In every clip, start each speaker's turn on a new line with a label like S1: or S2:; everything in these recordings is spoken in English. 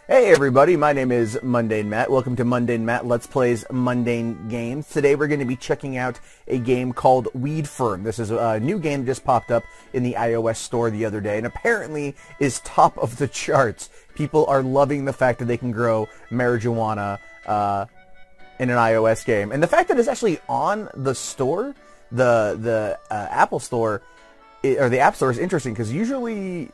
S1: Hey everybody, my name is MundaneMatt. Welcome to MundaneMatt Let's Plays Mundane Games. Today we're going to be checking out a game called Weed Firm. This is a new game that just popped up in the iOS store the other day and apparently is top of the charts. People are loving the fact that they can grow marijuana in an iOS game. And the fact that it's actually on the store, the Apple Store, or the App Store, is interesting because usually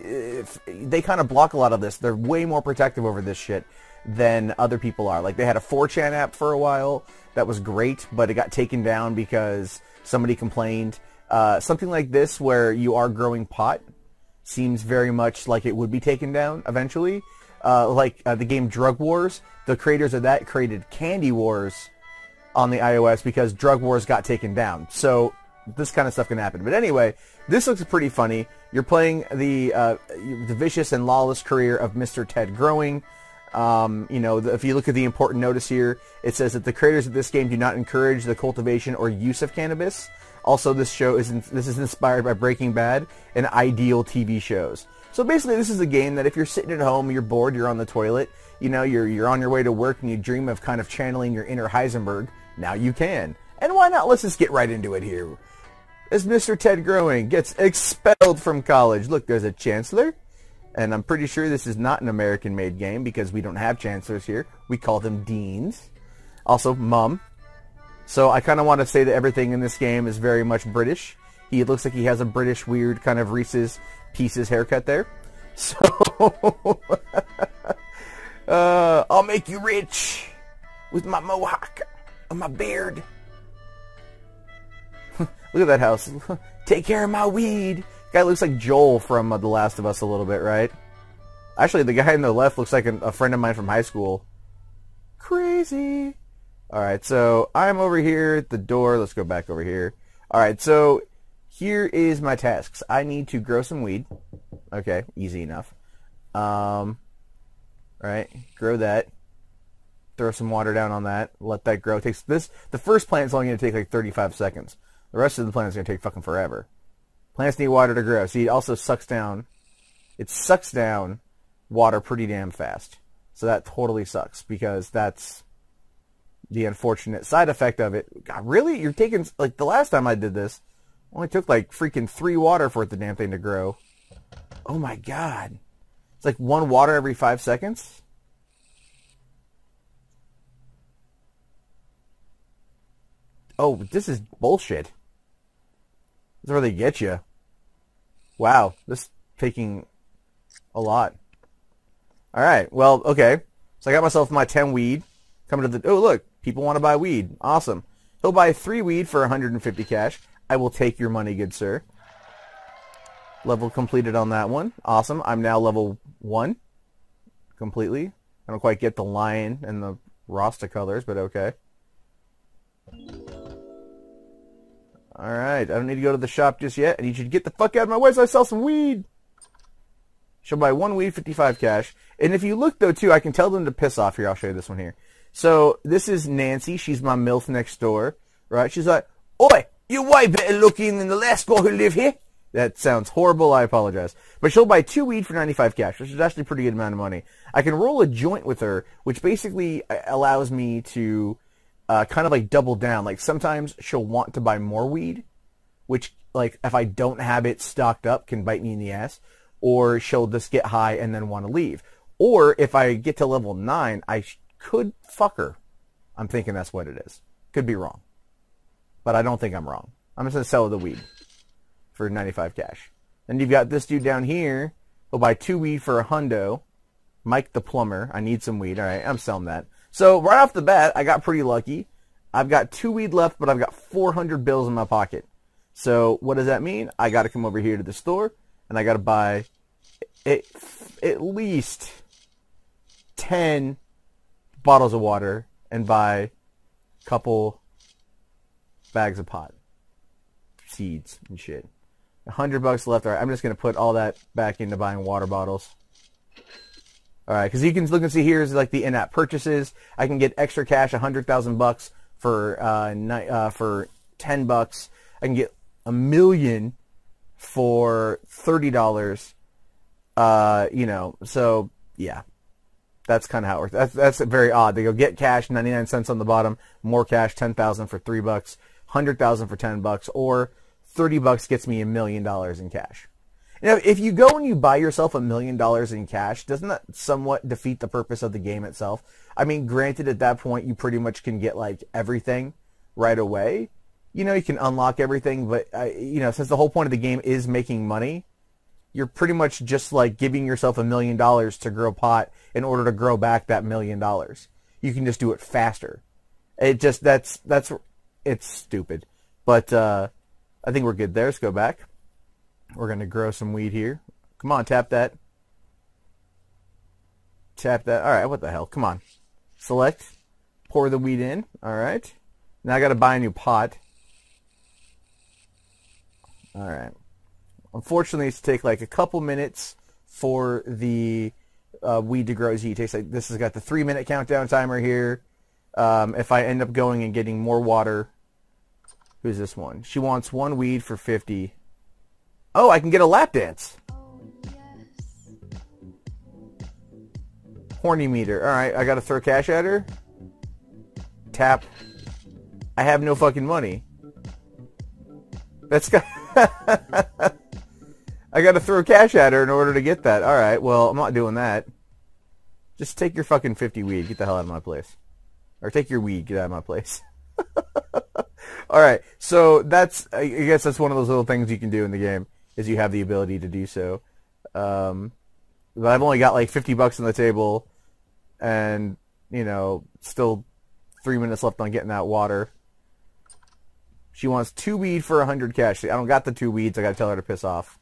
S1: they kind of block a lot of this. They're way more protective over this shit than other people are. Like, they had a 4chan app for a while that was great, but it got taken down because somebody complained. Something like this where you are growing pot seems very much like it would be taken down eventually. The game Drug Wars, the creators of that created Candy Wars on the iOS because Drug Wars got taken down. So this kind of stuff can happen. But anyway, this looks pretty funny. You're playing the vicious and lawless career of Mr. Ted Growing. If you look at the important notice here, it says that the creators of this game do not encourage the cultivation or use of cannabis. Also, this is inspired by Breaking Bad and Ideal TV shows. So basically, this is a game that if you're sitting at home, you're bored, you're on the toilet, you're on your way to work, and you dream of kind of channeling your inner Heisenberg, now you can. And why not? Let's just get right into it here. As Mr. Ted Growing gets expelled from college. Look, there's a chancellor. And I'm pretty sure this is not an American-made game because we don't have chancellors here. We call them deans. Also, mum. So I kind of want to say that everything in this game is very much British. He looks like he has a British, weird kind of Reese's Pieces haircut there. So, I'll make you rich with my mohawk and my beard. Look at that house. Take care of my weed. Guy looks like Joel from The Last of Us a little bit, right? Actually, the guy on the left looks like a friend of mine from high school. Crazy. Alright, so I'm over here at the door. Let's go back over here. Alright, so here is my tasks. I need to grow some weed. Okay, easy enough. Alright, grow that. Throw some water down on that. Let that grow. The first plant is only going to take like 35 seconds. The rest of the plant is going to take fucking forever. Plants need water to grow. See, it also sucks down water pretty damn fast. So that totally sucks because that's the unfortunate side effect of it. God, really? You're taking, like, the last time I did this, only took like freaking 3 water for the damn thing to grow. Oh my god. It's like 1 water every 5 seconds? Oh, this is bullshit. This is where they get you. Wow, this is taking a lot. Alright, well, okay. So I got myself my 10 weed. Coming to the... Oh, look, people want to buy weed. Awesome. He'll buy 3 weed for 150 cash. I will take your money, good sir. Level completed on that one. Awesome. I'm now level 1. Completely. I don't quite get the lion and the Rasta colors, but okay. Alright, I don't need to go to the shop just yet. I need you to get the fuck out of my way so I sell some weed. She'll buy 1 weed, 55 cash. And if you look, though, too, I can tell them to piss off here. I'll show you this one here. So, this is Nancy. She's my MILF next door. Right? She's like, "Oi, you're way better looking than the last guy who lived here." That sounds horrible. I apologize. But she'll buy 2 weed for 95 cash, which is actually a pretty good amount of money. I can roll a joint with her, which basically allows me to... kind of like double down. Like sometimes she'll want to buy more weed, which like if I don't have it stocked up can bite me in the ass, or she'll just get high and then want to leave. Or if I get to level 9, I could fuck her. I'm thinking that's what it is. Could be wrong, but I don't think I'm wrong. I'm just gonna sell the weed for 95 cash. Then you've got this dude down here. He'll buy 2 weed for a hundo. Mike the plumber. I need some weed. All right, I'm selling that. So, right off the bat, I got pretty lucky. I've got 2 weed left, but I've got 400 bills in my pocket. So, what does that mean? I got to come over here to the store, and I got to buy at least 10 bottles of water and buy a couple bags of pot. Seeds and shit. $100 left. All right, I'm just going to put all that back into buying water bottles. Alright, because you can look and see here is like the in-app purchases. I can get extra cash, 100,000 bucks for $10. I can get $1 million for $30. So yeah. That's kind of how it works. That's very odd. They go get cash, 99 cents on the bottom, more cash, 10,000 for $3, 100,000 for $10, or $30 gets me $1 million in cash. Now, if you go and you buy yourself $1 million in cash, doesn't that somewhat defeat the purpose of the game itself? I mean, granted, at that point, you pretty much can get like everything right away. You know, you can unlock everything, but you know, since the whole point of the game is making money, you're pretty much just like giving yourself $1 million to grow pot in order to grow back that $1 million. You can just do it faster. It just it's stupid. But I think we're good there. Let's go back. We're gonna grow some weed here. Come on, tap that. Tap that. All right, what the hell? Come on. Select. Pour the weed in. All right. Now I got to buy a new pot. All right. Unfortunately, it's take like a couple minutes for the weed to grow. As it takes like this has got the 3-minute countdown timer here. If I end up going and getting more water, who's this one? She wants 1 weed for 50. Oh, I can get a lap dance. Horny meter. All right, I got to throw cash at her. Tap. I have no fucking money. That's got. I got to throw cash at her in order to get that. All right, well, I'm not doing that. Just take your fucking 50 weed. Get the hell out of my place. Or take your weed. Get out of my place. All right, so that's, I guess that's one of those little things you can do in the game, is you have the ability to do so. But I've only got like $50 on the table, and, you know, still 3 minutes left on getting that water. She wants 2 weed for 100 cash. See, I don't got the 2 weeds. I got to tell her to piss off.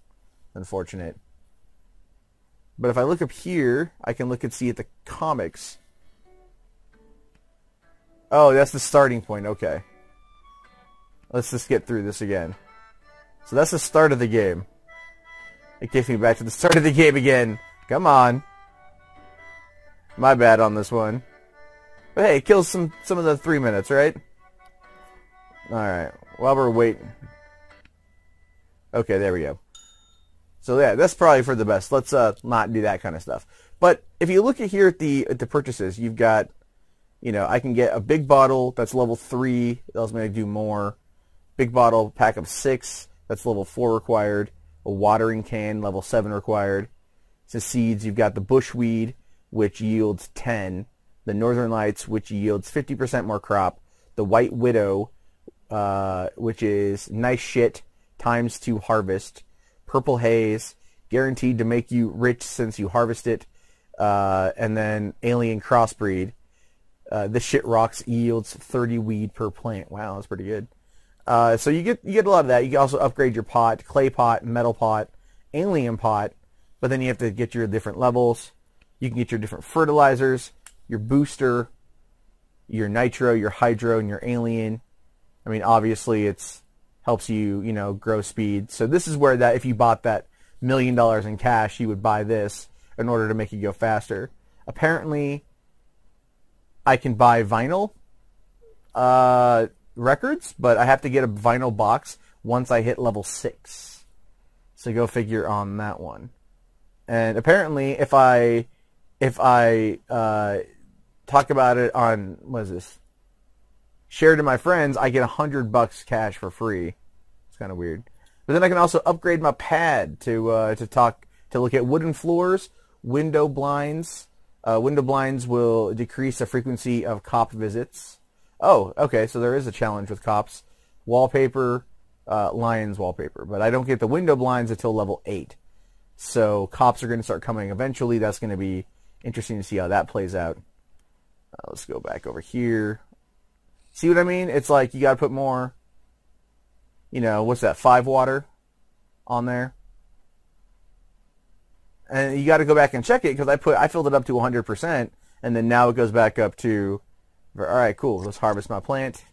S1: Unfortunate. But if I look up here, I can look and see at the comics. Oh, that's the starting point. Okay. Let's just get through this again. So that's the start of the game. It takes me back to the start of the game again. Come on. My bad on this one. But hey, it kills some of the 3 minutes, right? Alright. While we're waiting. Okay, there we go. So yeah, that's probably for the best. Let's not do that kind of stuff. But if you look at here at the purchases, you've got, you know, I can get a big bottle that's level 3. It allows me to do more. Big bottle, pack of 6. That's level 4 required. A watering can, level 7 required. So seeds, you've got the bushweed, which yields 10. The Northern Lights, which yields 50% more crop. The White Widow, which is nice shit, times 2 harvest. Purple Haze, guaranteed to make you rich since you harvest it. And then Alien Crossbreed. This shit rocks, yields 30 weed per plant. Wow, that's pretty good. So you get a lot of that. You can also upgrade your pot, clay pot, metal pot, alien pot, but then you have to get your different levels. You can get your different fertilizers, your booster, your nitro, your hydro, and your alien. I mean, obviously it's helps you, you know, grow speed. So this is where that if you bought that $1 million in cash, you would buy this in order to make you go faster. Apparently, I can buy vinyl records, but I have to get a vinyl box once I hit level 6. So go figure on that one. And apparently, if I talk about it on, what is this? Share to my friends, I get $100 cash for free. It's kind of weird. But then I can also upgrade my pad to look at wooden floors, window blinds. Window blinds will decrease the frequency of cop visits. Oh, okay, so there is a challenge with cops. Wallpaper, Lions wallpaper. But I don't get the window blinds until level 8. So cops are going to start coming eventually. That's going to be interesting to see how that plays out. Let's go back over here. See what I mean? It's like you got to put more, you know, what's that, 5 water on there. And you got to go back and check it because I filled it up to 100%, and then now it goes back up to, all right, cool. Let's harvest my plant.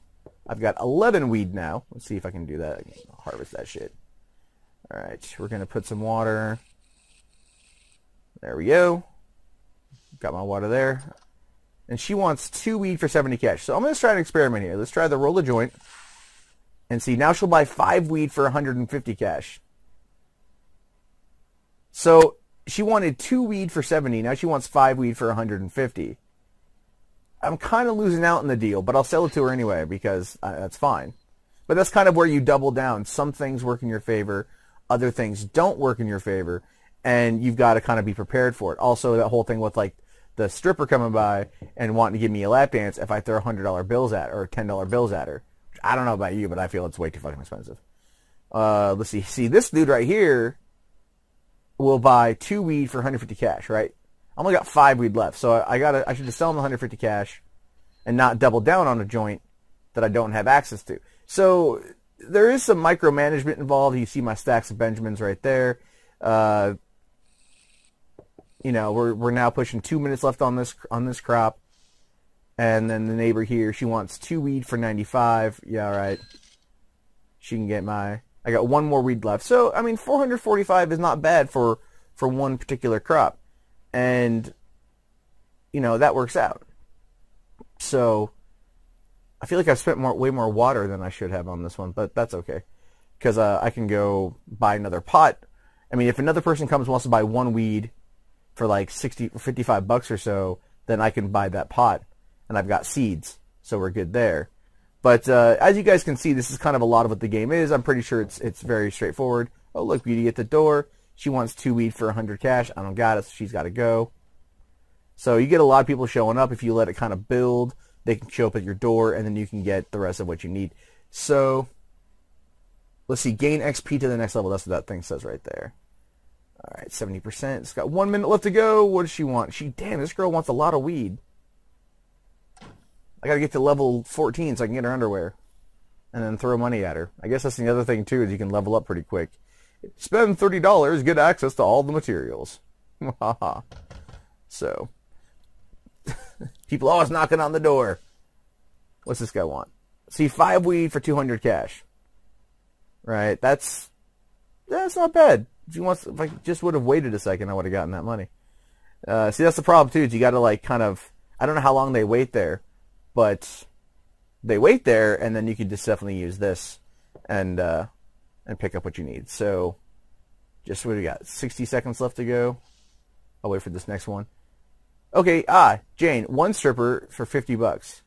S1: I've got 11 weed now. Let's see if I can do that. I can harvest that shit. All right, we're going to put some water. There we go. Got my water there. And she wants 2 weed for 70 cash. So I'm going to try an experiment here. Let's try the roll a joint. And see, now she'll buy 5 weed for 150 cash. So she wanted 2 weed for 70. Now she wants 5 weed for 150. I'm kind of losing out in the deal, but I'll sell it to her anyway because that's fine. But that's kind of where you double down. Some things work in your favor, other things don't work in your favor, and you've got to kind of be prepared for it. Also, that whole thing with like the stripper coming by and wanting to give me a lap dance if I throw $100 bills at her or $10 bills at her. I don't know about you, but I feel it's way too fucking expensive. Let's see. See, this dude right here will buy 2 weed for 150 cash, right? I only got 5 weed left, so I should just sell him 150 cash and not double down on a joint that I don't have access to. So there is some micromanagement involved. You see my stacks of Benjamins right there. You know, we're now pushing 2 minutes left on this crop, and then the neighbor here, she wants 2 weed for 95. Yeah, all right. She can get my. I got 1 more weed left. So I mean, 445 is not bad for one particular crop, and you know that works out. So I feel like I've spent way more water than I should have on this one, but that's okay because I can go buy another pot. I mean, if another person comes and wants to buy 1 weed for like 60 or 55 bucks or so, then I can buy that pot, and I've got seeds, so we're good there. But as you guys can see, this is kind of a lot of what the game is. I'm pretty sure it's very straightforward. Oh, look, Beauty at the door. She wants 2 weed for 100 cash. I don't got it, so she's got to go. So you get a lot of people showing up. If you let it kind of build, they can show up at your door, and then you can get the rest of what you need. So let's see, gain XP to the next level. That's what that thing says right there. All right, 70%. It's got 1 minute left to go. What does she want? Damn, this girl wants a lot of weed. I got to get to level 14 so I can get her underwear and then throw money at her. I guess that's the other thing, too, is you can level up pretty quick. Spend $30, get access to all the materials. So, people always knocking on the door. What's this guy want? See, 5 weed for 200 cash. Right? That's not bad. If I just would have waited a second, I would have gotten that money. See, that's the problem, too, is you got to, like, kind of, I don't know how long they wait there, but they wait there, and then you can just definitely use this and pick up what you need. So, just what do we got? 60 seconds left to go. I'll wait for this next one. Okay, Jane, 1 stripper for 50 bucks.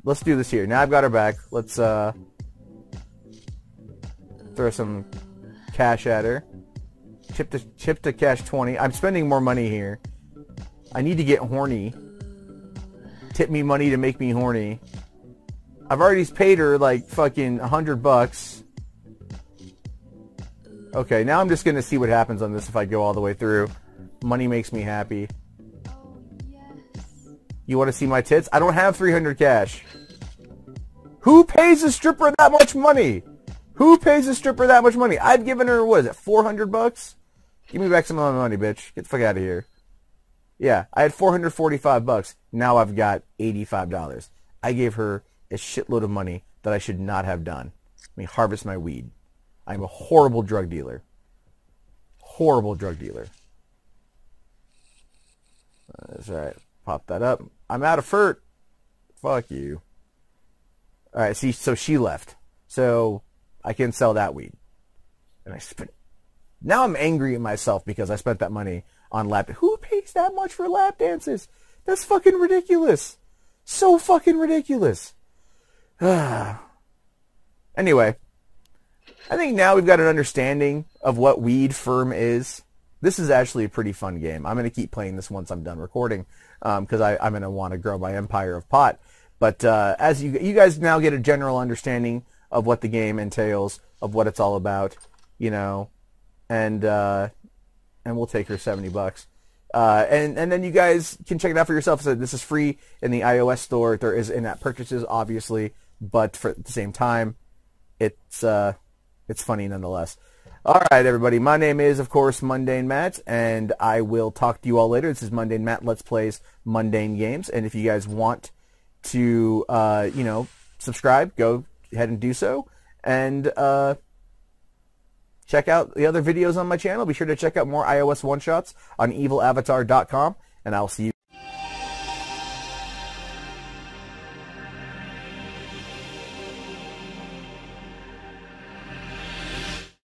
S1: Let's do this here. Now I've got her back. Let's throw some cash at her. Chip to cash 20. I'm spending more money here. I need to get horny. Tip me money to make me horny. I've already paid her like fucking 100 bucks. Okay, now I'm just gonna see what happens on this if I go all the way through. Money makes me happy. You want to see my tits? I don't have 300 cash. Who pays a stripper that much money? Who pays a stripper that much money? I've given her, what is it, 400 bucks? Give me back some of my money, bitch. Get the fuck out of here. Yeah, I had 445 bucks. Now I've got $85. I gave her a shitload of money that I should not have done. Let me harvest my weed. I'm a horrible drug dealer. Horrible drug dealer. That's right. Pop that up. I'm out of furt. Fuck you. All right, see, so she left. So I can sell that weed. And I spent. Now I'm angry at myself because I spent that money on lap. Who pays that much for lap dances? That's fucking ridiculous. So fucking ridiculous. Anyway, I think now we've got an understanding of what Weed Firm is. This is actually a pretty fun game. I'm going to keep playing this once I'm done recording because I'm going to want to grow my empire of pot. But as you guys now get a general understanding of what the game entails, of what it's all about, you know, and we'll take her 70 bucks. And then you guys can check it out for yourself. So this is free in the iOS store. There is in-app purchases, obviously, but at the same time, it's funny nonetheless. All right, everybody. My name is, of course, MundaneMatt, and I will talk to you all later. This is MundaneMatt Let's Plays Mundane Games, and if you guys want to, you know, subscribe, go ahead and do so, and check out the other videos on my channel. Be sure to check out more iOS one-shots on evilavatar.com, and I'll see you.